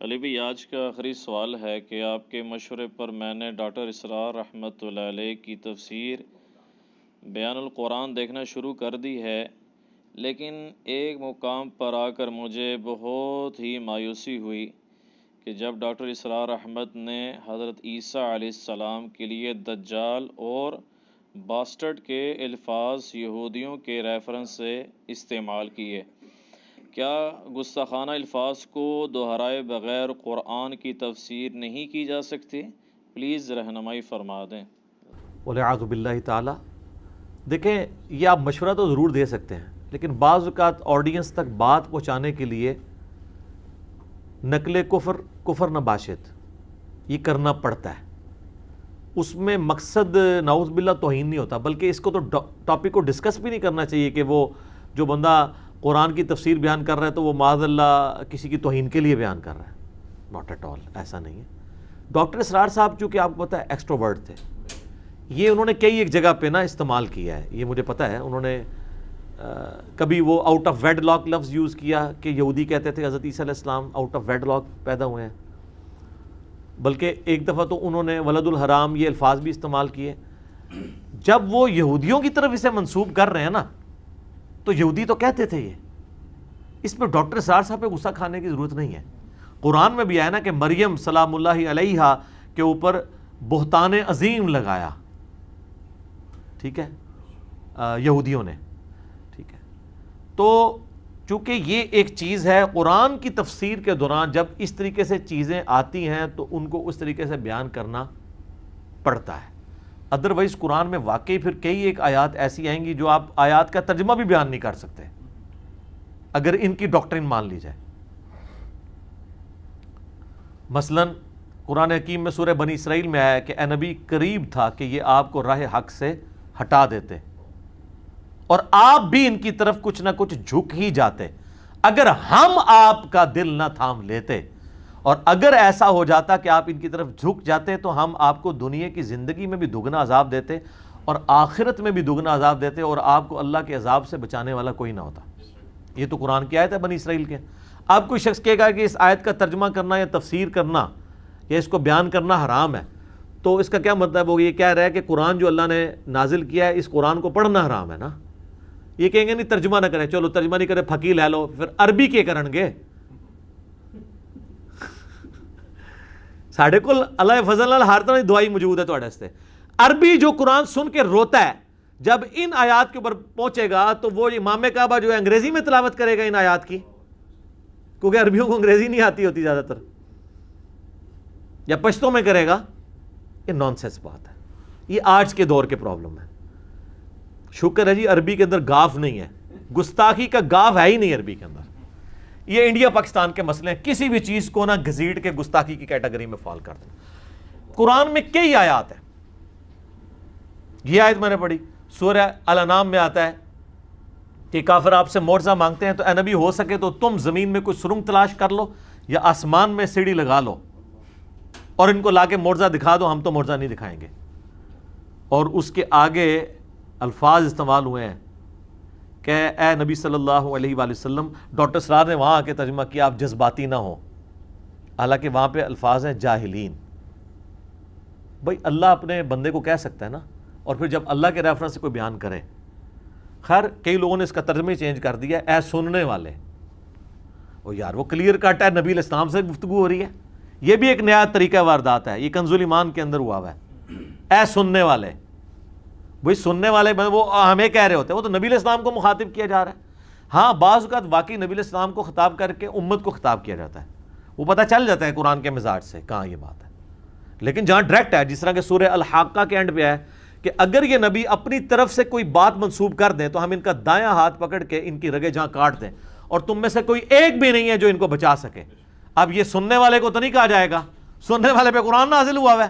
علی بھائی، آج کا آخری سوال ہے کہ آپ کے مشورے پر میں نے ڈاکٹر اسرار رحمۃ اللہ علیہ کی تفسیر بیان القرآن دیکھنا شروع کر دی ہے، لیکن ایک مقام پر آ کر مجھے بہت ہی مایوسی ہوئی کہ جب ڈاکٹر اسرار رحمت نے حضرت عیسیٰ علیہ السلام کے لیے دجال اور باسٹرڈ کے الفاظ یہودیوں کے ریفرنس سے استعمال کیے، کیا گستاخانہ الفاظ کو دہرائے بغیر قرآن کی تفسیر نہیں کی جا سکتی؟ پلیز رہنمائی فرما دیں۔ والعیاذ باللہ تعالی۔ دیکھیں، یہ آپ مشورہ تو ضرور دے سکتے ہیں، لیکن بعض اوقات آڈینس تک بات پہنچانے کے لیے نقل کفر نباشت یہ کرنا پڑتا ہے۔ اس میں مقصد نعوذ باللہ توہین نہیں ہوتا، بلکہ اس کو تو ٹاپک کو ڈسکس بھی نہیں کرنا چاہیے کہ وہ جو بندہ قرآن کی تفسیر بیان کر رہا ہے تو وہ معاذ اللہ کسی کی توہین کے لیے بیان کر رہا ہے۔ ناٹ ایٹ آل، ایسا نہیں ہے۔ ڈاکٹر اسرار صاحب چونکہ آپ کو پتہ ہے ایکسٹروورٹ تھے، یہ انہوں نے کئی ایک جگہ پہ نا استعمال کیا ہے، یہ مجھے پتہ ہے۔ انہوں نے کبھی وہ آؤٹ آف ویڈ لاک لفظ یوز کیا کہ یہودی کہتے تھے حضرت عیسیٰ علیہ السلام آؤٹ آف ویڈ لاک پیدا ہوئے ہیں، بلکہ ایک دفعہ تو انہوں نے ولد الحرام یہ الفاظ بھی استعمال کیے۔ جب وہ یہودیوں کی طرف اسے منسوب کر رہے ہیں نا، تو یہودی تو کہتے تھے یہ، اس پہ ڈاکٹر اسرار صاحب پہ غصہ کھانے کی ضرورت نہیں ہے۔ قرآن میں بھی آیا نا کہ مریم سلام اللہ علیہا کے اوپر بہتان عظیم لگایا، ٹھیک ہے، یہودیوں نے، ٹھیک ہے۔ تو چونکہ یہ ایک چیز ہے، قرآن کی تفسیر کے دوران جب اس طریقے سے چیزیں آتی ہیں تو ان کو اس طریقے سے بیان کرنا پڑتا ہے۔ ادروائز قرآن میں واقعی پھر کئی ایک آیات ایسی آئیں گی جو آپ آیات کا ترجمہ بھی بیان نہیں کر سکتے اگر ان کی ڈاکٹرن مان لی جائے۔ مثلا قرآن حکیم میں سورہ بنی اسرائیل میں آیا کہ اے نبی قریب تھا کہ یہ آپ کو راہ حق سے ہٹا دیتے اور آپ بھی ان کی طرف کچھ نہ کچھ جھک ہی جاتے اگر ہم آپ کا دل نہ تھام لیتے، اور اگر ایسا ہو جاتا کہ آپ ان کی طرف جھک جاتے تو ہم آپ کو دنیا کی زندگی میں بھی دگنا عذاب دیتے اور آخرت میں بھی دگنا عذاب دیتے، اور آپ کو اللہ کے عذاب سے بچانے والا کوئی نہ ہوتا۔ یہ تو قرآن کی آیت ہے بنی اسرائیل کے۔ اب کوئی شخص کہے گا کہ اس آیت کا ترجمہ کرنا یا تفسیر کرنا یا اس کو بیان کرنا حرام ہے، تو اس کا کیا مطلب ہوگا؟ یہ کہہ رہا ہے کہ قرآن جو اللہ نے نازل کیا ہے اس قرآن کو پڑھنا حرام ہے نا۔ یہ کہیں گے نہیں ترجمہ نہ کریں، چلو ترجمہ نہیں کرے پھکی لے لو، پھر عربی کے کرن گے؟ ساڑھے کل اللہ فضل اللہ ہر طرح دعائی موجود ہے تھوڑے سے۔ عربی جو قرآن سن کے روتا ہے جب ان آیات کے اوپر پہنچے گا تو وہ امام کعبہ جو ہے انگریزی میں تلاوت کرے گا ان آیات کی، کیونکہ عربیوں کو انگریزی نہیں آتی ہوتی زیادہ تر، یا پشتوں میں کرے گا۔ یہ نان سینس بات ہے، یہ آج کے دور کے پرابلم ہے۔ شکر ہے جی عربی کے اندر گاف نہیں ہے، گستاخی کا گاف ہے ہی نہیں عربی کے اندر۔ یہ انڈیا پاکستان کے مسئلے ہیں، کسی بھی چیز کو نہ گھسیٹ کے گستاخی کی کیٹیگری میں فال کر دیں۔ قرآن میں کئی آیات ہیں، یہ آیت میں نے پڑھی سورہ الانعام میں آتا ہے کہ کافر آپ سے معجزہ مانگتے ہیں تو اے نبی ہو سکے تو تم زمین میں کوئی سرنگ تلاش کر لو یا آسمان میں سیڑھی لگا لو اور ان کو لا کے معجزہ دکھا دو، ہم تو معجزہ نہیں دکھائیں گے۔ اور اس کے آگے الفاظ استعمال ہوئے ہیں کہ اے نبی صلی اللہ علیہ وآلہ وسلم، ڈاکٹر اسرار نے وہاں آ کے ترجمہ کیا آپ جذباتی نہ ہوں، حالانکہ وہاں پہ الفاظ ہیں جاہلین۔ بھائی اللہ اپنے بندے کو کہہ سکتا ہے نا، اور پھر جب اللہ کے ریفرنس سے کوئی بیان کرے۔ خیر کئی لوگوں نے اس کا ترجمہ ہی چینج کر دیا، اے سننے والے۔ وہ یار وہ کلیئر کٹ ہے، نبی علیہ السلام سے گفتگو ہو رہی ہے۔ یہ بھی ایک نیا طریقہ واردات ہے، یہ کنز الایمان کے اندر ہوا ہے، اے سننے والے۔ وہی سننے والے وہ ہمیں کہہ رہے ہوتے ہیں، وہ تو نبی علیہ السلام کو مخاطب کیا جا رہا ہے۔ ہاں بعض اوقات واقعی نبی علیہ السلام کو خطاب کر کے امت کو خطاب کیا جاتا ہے، وہ پتہ چل جاتا ہے قرآن کے مزاج سے کہاں یہ بات ہے۔ لیکن جہاں ڈائریکٹ ہے، جس طرح کہ سورہ الحاقہ کے اینڈ پہ ہے کہ اگر یہ نبی اپنی طرف سے کوئی بات منسوب کر دیں تو ہم ان کا دایاں ہاتھ پکڑ کے ان کی رگیں جہاں کاٹ دیں، اور تم میں سے کوئی ایک بھی نہیں ہے جو ان کو بچا سکے۔ اب یہ سننے والے کو تو نہیں کہا جائے گا، سننے والے پہ قرآن نازل ہوا ہے،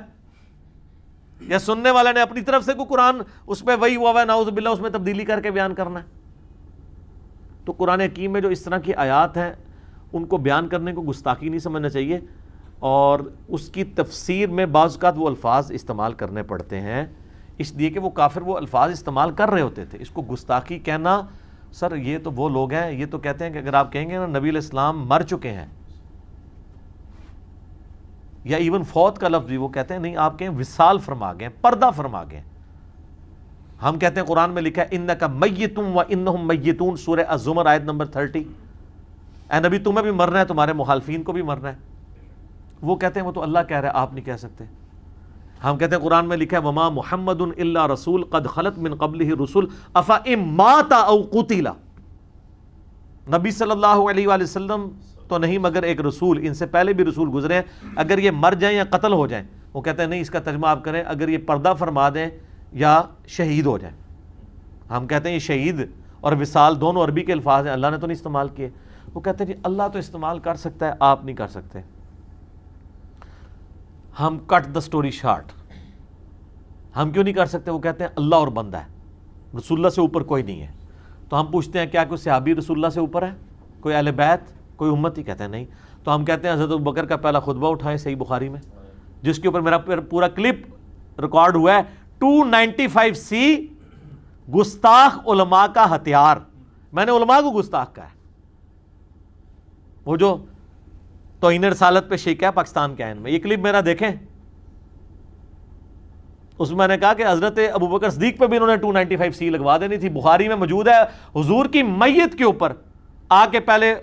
یا سننے والے نے اپنی طرف سے کوئی قرآن اس پہ وہی ہوا ہے نعوذ باللہ اس میں تبدیلی کر کے بیان کرنا ہے۔ تو قرآن حکیم میں جو اس طرح کی آیات ہیں ان کو بیان کرنے کو گستاخی نہیں سمجھنا چاہیے، اور اس کی تفسیر میں بعض اوقات وہ الفاظ استعمال کرنے پڑتے ہیں اس لیے کہ وہ کافر وہ الفاظ استعمال کر رہے ہوتے تھے۔ اس کو گستاخی کہنا، سر یہ تو وہ لوگ ہیں، یہ تو کہتے ہیں کہ اگر آپ کہیں گے نا نبی علیہ السلام مر چکے ہیں یا ایون فوت کا لفظ بھی وہ کہتے ہیں نہیں، آپ کہیں وصال فرما گئے، پردہ فرما گئے۔ ہم کہتے ہیں قرآن میں لکھا ہے انک میت و انہم میتون، سورہ الزمر آیت نمبر 30، اے نبی تمہیں بھی مرنا ہے، تمہارے مخالفین کو بھی مرنا ہے۔ وہ کہتے ہیں وہ تو اللہ کہہ رہا ہے، آپ نہیں کہہ سکتے۔ ہم کہتے ہیں قرآن میں لکھا ہے وما محمد الا رسول قد خلت من قبلہ الرسل افئن مات او قتل، نبی صلی اللہ علیہ وآلہ وسلم تو نہیں مگر ایک رسول، ان سے پہلے بھی رسول گزرے ہیں، اگر یہ مر جائیں یا قتل ہو جائیں۔ وہ کہتے ہیں نہیں، اس کا ترجمہ آپ کریں اگر یہ پردہ فرما دیں یا شہید ہو جائیں۔ ہم کہتے ہیں یہ شہید اور وصال دونوں عربی کے الفاظ ہیں، اللہ نے تو نہیں استعمال کیے۔ وہ کہتے ہیں جی اللہ تو استعمال کر سکتا ہے، آپ نہیں کر سکتے۔ ہم کٹ دا سٹوری شارٹ، ہم کیوں نہیں کر سکتے؟ وہ کہتے ہیں اللہ اور بندہ ہے، رسول اللہ سے اوپر کوئی نہیں ہے۔ تو ہم پوچھتے ہیں کیا کوئی صحابی رسول اللہ سے اوپر ہے، کوئی اہل بیت، کوئی امت؟ ہی کہتے ہیں نہیں۔ تو ہم کہتے ہیں حضرت ابوبکر کا پہلا خطبہ اٹھائیں صحیح بخاری میں، جس کے اوپر میرا پورا کلپ ریکارڈ ہوا ہے، 295C گستاخ علماء کا ہتھیار۔ میں نے علماء کو گستاخ کہا ہے، وہ جو توہین رسالت پہ شیک ہے پاکستان کے آئین میں۔ یہ کلپ میرا دیکھیں، اس میں نے کہا کہ حضرت ابوبکر صدیق پہ بھی انہوں نے 295C لگوا دینی تھی۔ بخاری میں موجود ہے، حضور کی میت کے اوپر آ کے پہلے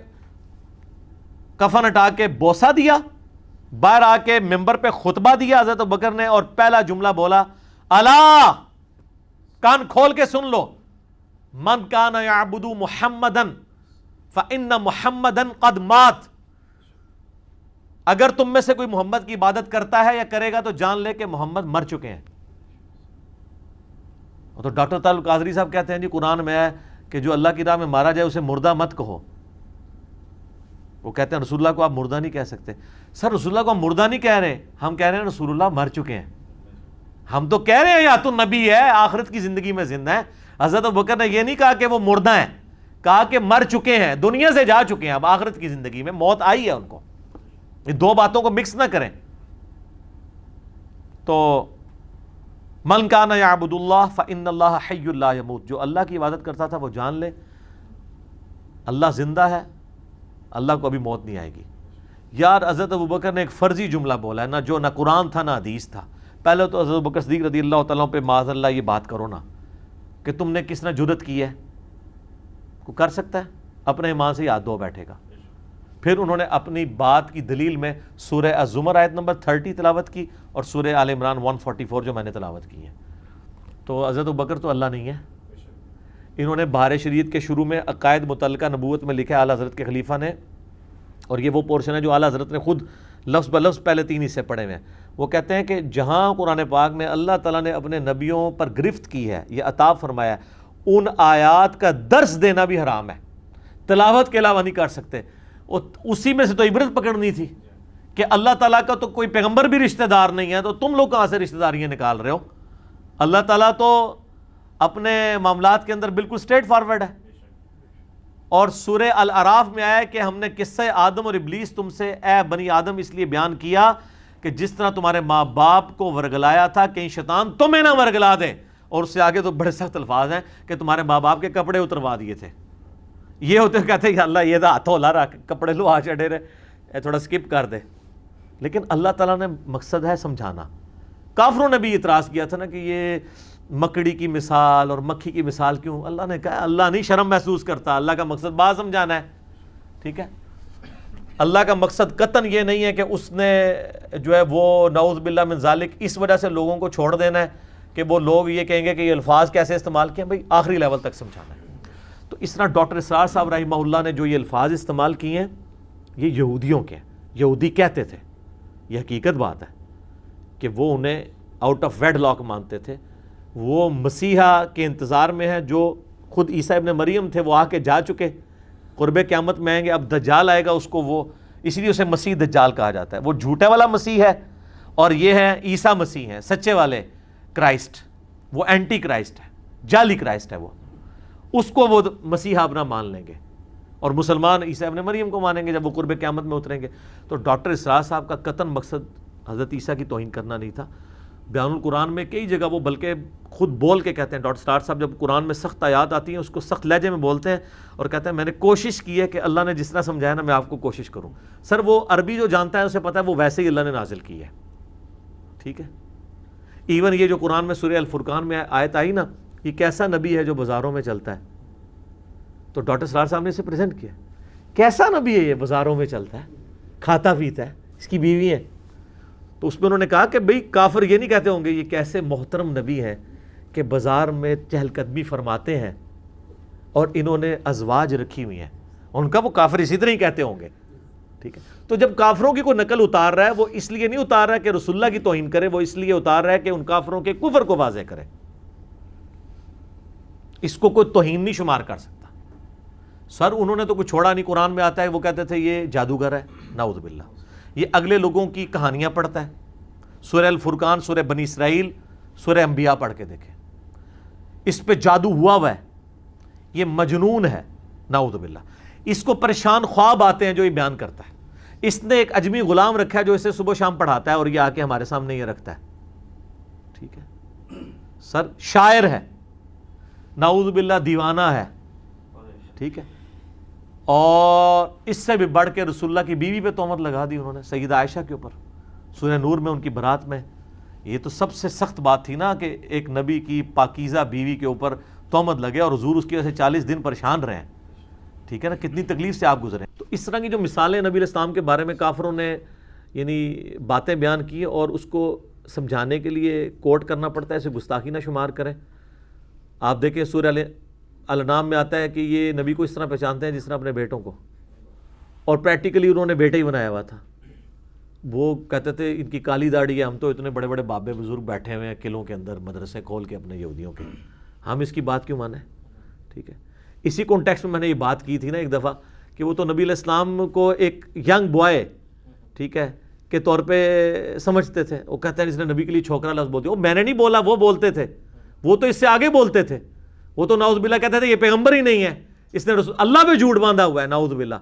کفن ہٹا کے بوسہ دیا، باہر آ کے ممبر پہ خطبہ دیا حضرت ابوبکر نے، اور پہلا جملہ بولا الا، کان کھول کے سن لو، من کان یعبد محمدن فإن محمدن قد مات، اگر تم میں سے کوئی محمد کی عبادت کرتا ہے یا کرے گا تو جان لے کہ محمد مر چکے ہیں۔ تو ڈاکٹر طارق القادری صاحب کہتے ہیں جی قرآن میں ہے کہ جو اللہ کی راہ میں مارا جائے اسے مردہ مت کہو۔ وہ کہتے ہیں رسول اللہ کو آپ مردہ نہیں کہہ سکتے۔ سر رسول اللہ کو ہم مردہ نہیں کہہ رہے، ہم کہہ رہے ہیں رسول اللہ مر چکے ہیں۔ ہم تو کہہ رہے ہیں یا تو نبی ہے، آخرت کی زندگی میں زندہ ہے۔ حضرت ابوبکر نے یہ نہیں کہا کہ وہ مردہ ہیں، کہا کہ مر چکے ہیں، دنیا سے جا چکے ہیں، اب آخرت کی زندگی میں موت آئی ہے ان کو۔ یہ دو باتوں کو مکس نہ کریں۔ تو من کان یعبد اللہ فإن اللہ حی لا یموت، جو اللہ کی عبادت کرتا تھا وہ جان لے اللہ زندہ ہے، اللہ کو ابھی موت نہیں آئے گی۔ یار حضرت ابوبکر نے ایک فرضی جملہ بولا ہے، نہ قرآن تھا نہ حدیث تھا۔ پہلے تو حضرت ابوبکر صدیق رضی اللہ تعالیٰ پہ معاذ اللہ یہ بات کرو نا کہ تم نے کس نے جرت کی ہے، کوئی کر سکتا ہے؟ اپنے ایمان سے یاد دو بیٹھے گا۔ پھر انہوں نے اپنی بات کی دلیل میں سورہ الزمر آیت نمبر 30 تلاوت کی اور سورہ آل عمران 144 جو میں نے تلاوت کی ہے۔ تو حضرت ابوبکر تو اللہ نہیں ہے۔ انہوں نے بہار شریعت کے شروع میں عقائد متعلقہ نبوت میں لکھا ہے اعلیٰ حضرت کے خلیفہ نے، اور یہ وہ پورشن ہے جو اعلیٰ حضرت نے خود لفظ بلفظ پہلے 3 حصے پڑھے ہوئے ہیں۔ وہ کہتے ہیں کہ جہاں قرآن پاک میں اللہ تعالیٰ نے اپنے نبیوں پر گرفت کی ہے، یہ عطا فرمایا ہے، ان آیات کا درس دینا بھی حرام ہے، تلاوت کے علاوہ نہیں کر سکتے۔ اسی میں سے تو عبرت پکڑنی تھی کہ اللہ تعالیٰ کا تو کوئی پیغمبر بھی رشتہ دار نہیں ہے، تو تم لوگ کہاں سے رشتہ داریاں نکال رہے ہو؟ اللہ تعالیٰ تو اپنے معاملات کے اندر بالکل سٹریٹ فارورڈ ہے۔ اور سورہ الاعراف میں آیا ہے کہ ہم نے قصہ آدم اور ابلیس تم سے اے بنی آدم اس لیے بیان کیا کہ جس طرح تمہارے ماں باپ کو ورگلایا تھا کہیں شیطان تمہیں نہ ورگلا دے، اور اس سے آگے تو بڑے سخت الفاظ ہیں کہ تمہارے ماں باپ کے کپڑے اتروا دیے تھے۔ یہ ہوتے کہتے ہیں کہ اللہ یہ ہاتھ ہولا رکھ، کپڑے لو آ چڑھے رہے، تھوڑا سکپ کر دے۔ لیکن اللہ تعالیٰ نے مقصد ہے سمجھانا۔ کافروں نے بھی اعتراض کیا تھا نا کہ یہ مکڑی کی مثال اور مکھی کی مثال کیوں؟ اللہ نے کہا اللہ نہیں شرم محسوس کرتا، اللہ کا مقصد بات سمجھانا ہے، ٹھیک ہے؟ اللہ کا مقصد قطعاً یہ نہیں ہے کہ اس نے جو ہے وہ نعوذ باللہ من ذالک اس وجہ سے لوگوں کو چھوڑ دینا ہے کہ وہ لوگ یہ کہیں گے کہ یہ الفاظ کیسے استعمال کیے، بھائی آخری لیول تک سمجھانا ہے۔ تو اس طرح ڈاکٹر اسرار صاحب رحمہ اللہ نے جو یہ الفاظ استعمال کیے ہیں یہ یہودیوں کے، یہودی کہتے تھے، یہ حقیقت بات ہے کہ وہ انہیں آؤٹ آف ویڈ لاک مانتے تھے۔ وہ مسیحا کے انتظار میں ہیں جو خود عیسیٰ ابن مریم تھے، وہ آ کے جا چکے، قرب قیامت میں آئیں گے، اب دجال آئے گا، اس کو وہ اسی لیے اسے مسیح دجال کہا جاتا ہے۔ وہ جھوٹے والا مسیح ہے اور یہ ہے عیسیٰ مسیح ہیں، سچے والے کرائسٹ، وہ اینٹی کرائسٹ ہے، جعلی کرائسٹ ہے، وہ اس کو وہ مسیحا اپنا مان لیں گے، اور مسلمان عیسیٰ ابن مریم کو مانیں گے جب وہ قرب قیامت میں اتریں گے۔ تو ڈاکٹر اسرار صاحب کا قطعاً مقصد حضرت عیسیٰ کی توہین کرنا نہیں تھا، بیان القرآن میں کئی جگہ وہ بلکہ خود بول کے کہتے ہیں، ڈاکٹر اسرار صاحب جب قرآن میں سخت آیات آتی ہیں اس کو سخت لہجے میں بولتے ہیں اور کہتے ہیں میں نے کوشش کی ہے کہ اللہ نے جس طرح سمجھایا نا میں آپ کو کوشش کروں. سر وہ عربی جو جانتا ہے اسے پتہ ہے وہ ویسے ہی اللہ نے نازل کی ہے. ٹھیک ہے، ایون یہ جو قرآن میں سورہ الفرقان میں آیت آئی نا، یہ کیسا نبی ہے جو بازاروں میں چلتا ہے، تو ڈاکٹر اسرار صاحب نے اسے پریزنٹ کیا، کیسا نبی ہے یہ بازاروں میں چلتا ہے، کھاتا پیتا ہے، اس کی بیوی ہے. تو اس میں انہوں نے کہا کہ بھئی کافر یہ نہیں کہتے ہوں گے یہ کیسے محترم نبی ہیں کہ بازار میں چہل قدمی فرماتے ہیں اور انہوں نے ازواج رکھی ہوئی ہیں. ان کا وہ کافر اسی طرح ہی کہتے ہوں گے. ٹھیک ہے، تو جب کافروں کی کوئی نقل اتار رہا ہے وہ اس لیے نہیں اتار رہا کہ رسول اللہ کی توہین کرے، وہ اس لیے اتار رہا ہے کہ ان کافروں کے کفر کو واضح کرے. اس کو کوئی توہین نہیں شمار کر سکتا. سر انہوں نے تو کچھ چھوڑا نہیں، قرآن میں آتا ہے وہ کہتے تھے یہ جادوگر ہے، نعوذ باللہ. یہ اگلے لوگوں کی کہانیاں پڑھتا ہے، سورہ الفرقان، سورہ بنی اسرائیل، سورہ انبیاء پڑھ کے دیکھیں، اس پہ جادو ہوا ہے، یہ مجنون ہے، نعوذ باللہ. اس کو پریشان خواب آتے ہیں جو یہ بیان کرتا ہے. اس نے ایک اجمی غلام رکھا ہے جو اسے صبح شام پڑھاتا ہے اور یہ آ کے ہمارے سامنے یہ رکھتا ہے. ٹھیک ہے سر، شاعر ہے، نعوذ باللہ دیوانہ ہے. ٹھیک ہے، اور اس سے بھی بڑھ کے رسول اللہ کی بیوی پہ تہمت لگا دی انہوں نے، سیدہ عائشہ کے اوپر، سورہ نور میں ان کی برات میں. یہ تو سب سے سخت بات تھی نا کہ ایک نبی کی پاکیزہ بیوی کے اوپر تہمت لگے اور حضور اس کی وجہ سے 40 دن پریشان رہے ہیں. ٹھیک ہے نا، کتنی تکلیف سے آپ گزرے. تو اس طرح کی جو مثالیں نبی علیہ السلام کے بارے میں کافروں نے یعنی باتیں بیان کی اور اس کو سمجھانے کے لیے کوٹ کرنا پڑتا ہے، اسے گستاخی نہ شمار کریں. آپ دیکھیں سورہ الانعام میں آتا ہے کہ یہ نبی کو اس طرح پہچانتے ہیں جس طرح اپنے بیٹوں کو، اور پریکٹیکلی انہوں نے بیٹا ہی بنایا ہوا تھا. وہ کہتے تھے ان کی کالی داڑھی ہے، ہم تو اتنے بڑے بڑے بابے بزرگ بیٹھے ہوئے ہیں قلعوں کے اندر مدرسے کھول کے اپنے یہودیوں کے، ہم اس کی بات کیوں مانیں. ٹھیک ہے، اسی کانٹیکسٹ میں نے یہ بات کی تھی نا ایک دفعہ کہ وہ تو نبی علیہ السلام کو ایک ینگ بوائے ٹھیک ہے کے طور پہ سمجھتے تھے. وہ کہتے ہیں اس نے نبی کے لیے چھوکرا لفظ بول دیا. وہ میں نے نہیں بولا، وہ بولتے تھے، وہ تو اس سے آگے بولتے تھے. وہ تو نعوذ باللہ کہتے تھے یہ پیغمبر ہی نہیں ہے، اس نے رسول اللہ پہ جھوٹ باندھا ہوا ہے، نعوذ باللہ.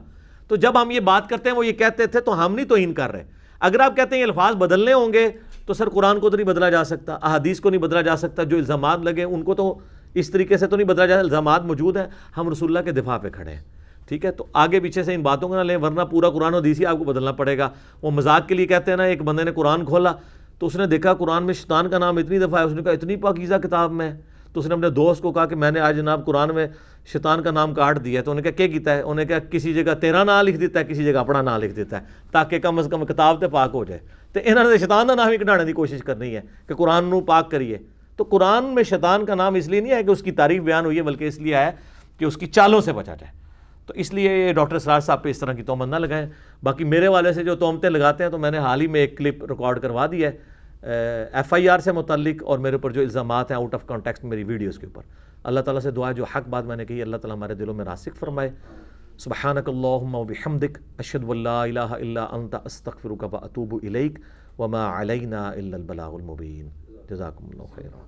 تو جب ہم یہ بات کرتے ہیں وہ یہ کہتے تھے تو ہم نہیں توہین کر رہے. اگر آپ کہتے ہیں یہ الفاظ بدلنے ہوں گے تو سر قرآن کو تو نہیں بدلا جا سکتا، احادیث کو نہیں بدلا جا سکتا، جو الزامات لگے ان کو تو اس طریقے سے تو نہیں بدلا جا سکتا. الزامات موجود ہیں، ہم رسول اللہ کے دفاع پہ کھڑے ہیں. ٹھیک ہے، تو آگے پیچھے سے ان باتوں کو نہ لیں ورنہ پورا قرآن و حدیث ہی آپ کو بدلنا پڑے گا. وہ مذاق کے لیے کہتے ہیں نا، ایک بندے نے قرآن کھولا تو اس نے دیکھا قرآن میں شیطان کا نام اتنی دفعہ ہے، اس نے کہا اتنی پاکیزہ کتاب میں، تو اس نے اپنے دوست کو کہا کہ میں نے آج جناب قرآن میں شیطان کا نام کاٹ دیا ہے. تو انہوں نے کہا کیا کیتا ہے؟ انہوں نے کہا کسی جگہ تیرا نام لکھ دیتا ہے، کسی جگہ اپنا نام لکھ دیتا ہے تاکہ کم از کم کتاب تے پاک ہو جائے. تو انہوں نے شیطان کا نام ہی کٹانے کی کوشش کرنی ہے کہ قرآن نو پاک کریے. تو قرآن میں شیطان کا نام اس لیے نہیں ہے کہ اس کی تعریف بیان ہوئی ہے، بلکہ اس لیے ہے کہ اس کی چالوں سے بچا جائے. تو اس لیے ڈاکٹر اسرار صاحب پہ اس طرح کی تہمت نہ لگائیں. باقی میرے والے سے جو تہمتیں لگاتے ہیں تو میں نے حال ہی میں ایک کلپ ریکارڈ کروا دی ہے FIR سے متعلق، اور میرے اوپر جو الزامات ہیں آؤٹ آف کانٹیکسٹ میری ویڈیوز کے اوپر. اللہ تعالیٰ سے دعا ہے جو حق بات میں نے کہی اللہ تعالیٰ ہمارے دلوں میں راسخ فرمائے. سبحانک اللہم و بحمدک اشہد ان لا الہ الا انت استغفرک و اتوب الیک وما علینا الا البلاغ المبین. جزاکم اللہ خیرا.